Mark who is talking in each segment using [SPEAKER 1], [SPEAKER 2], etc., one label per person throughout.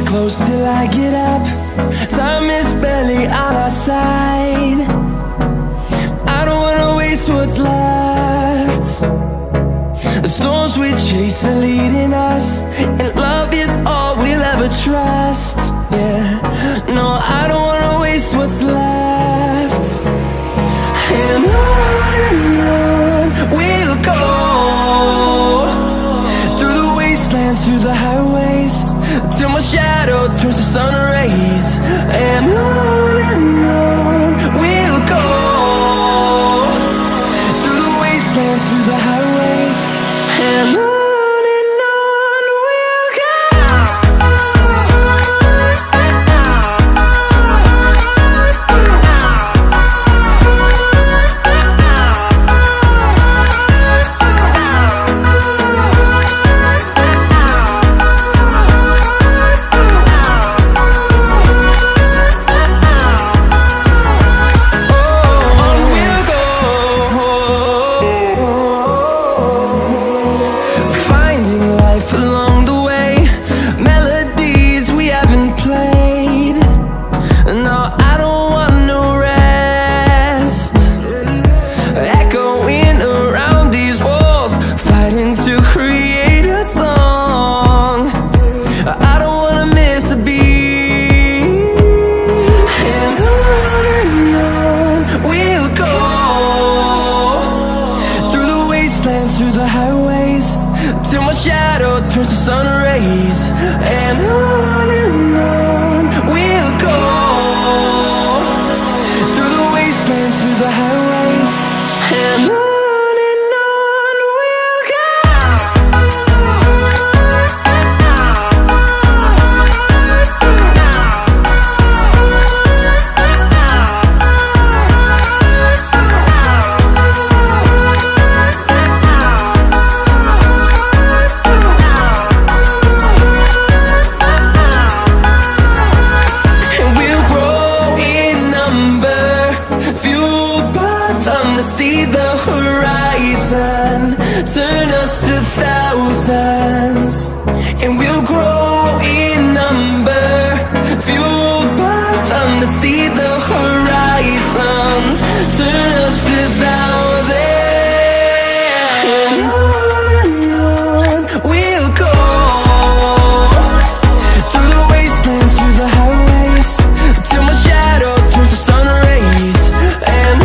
[SPEAKER 1] close till I get up. Time is barely on our side. I don't wanna waste what's left. The storms we chase are leading us, and love is all we'll ever trust. Yeah, no, I don't wanna waste what's left. And on we'll go, through the wastelands, through the highways, till my shadow turns to sun rays. And on we'll go, through the wastelands, through the highways, and on we'll go. Through the highways, till my shadow turns to sun rays. And on we'll go, through the wastelands, through the highways, and on we'll go. See the horizon turn us to thousands, and we'll grow in number, fueled by them. To see the horizon turn us to thousands, and on we'll go, through the wastelands, through the highways, till my shadow turns to sun rays. And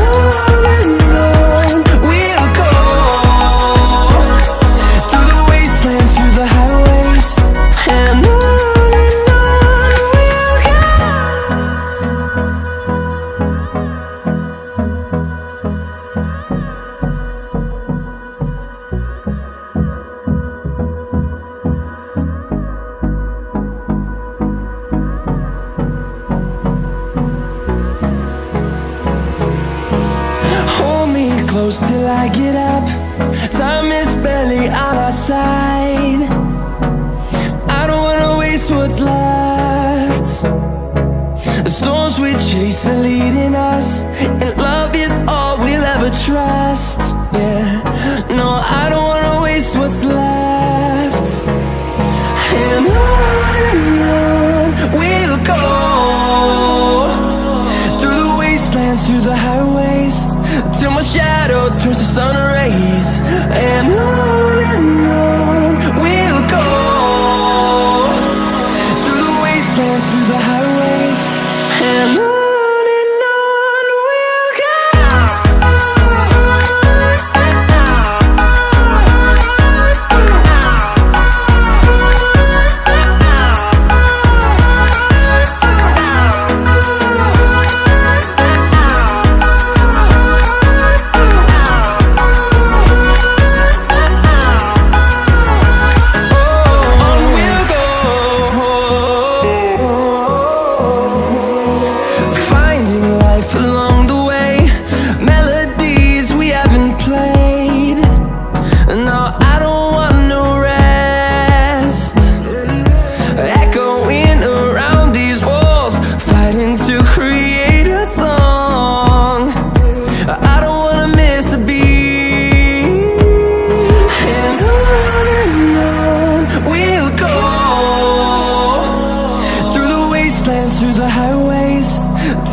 [SPEAKER 1] close till I get up. Time is barely on our side. I don't wanna waste what's left. The storms we chase are leading us, and love is all we'll ever trust. Yeah, no, I don't wanna waste what's left. And on we'll go, through the wastelands, through the highways, till my shadow turns to sun rays. And on we'll go, through the wastelands, through the highways, and on.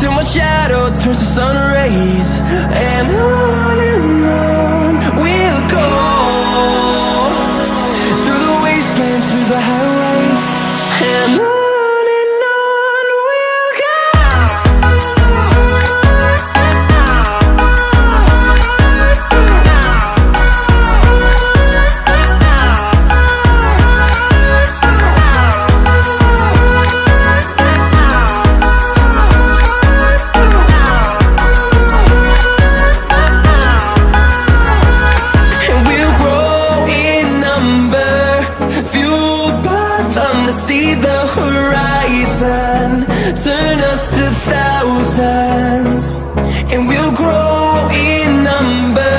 [SPEAKER 1] till my shadow turns to sun rays. And on we'll go, through the wastelands, through the highways. And on we'll go. See the horizon, turn us to thousands, and we'll grow in number,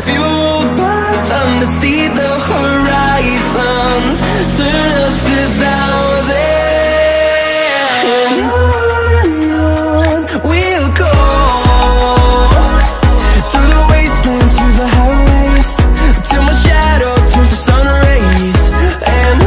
[SPEAKER 1] fueled by them. To see the horizon, turn us to thousands, and on we'll go, through the wastelands, through the highways, till my shadow turns to sun rays. And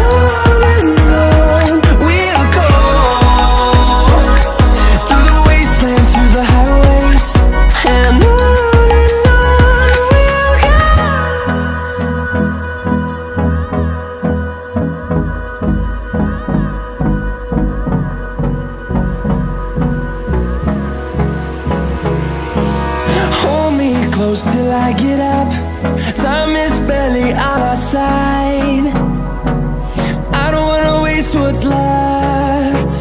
[SPEAKER 1] close till I get up, time is barely on our side. I don't wanna waste what's left.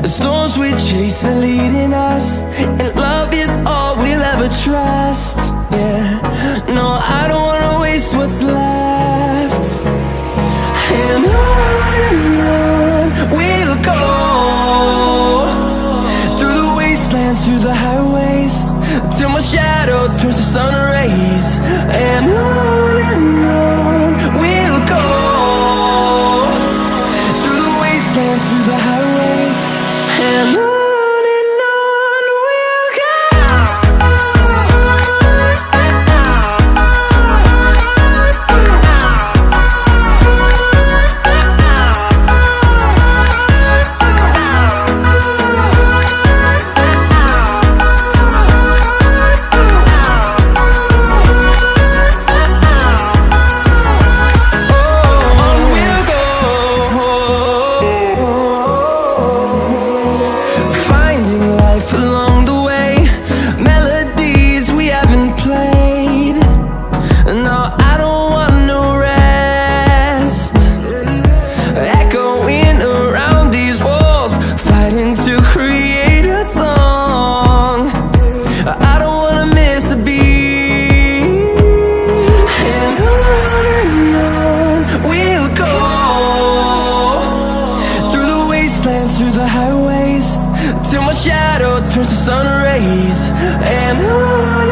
[SPEAKER 1] The storms we chase are leading us, and love is all we'll ever trust. Yeah, no, I don't wanna waste what's left. And on we'll go, through the wastelands, through the highways, till my shadow turns to sun rays. And on we'll go, through the wastelands, through the highways. And on we'll go. Through the highways, till my shadow turns to sun rays. And on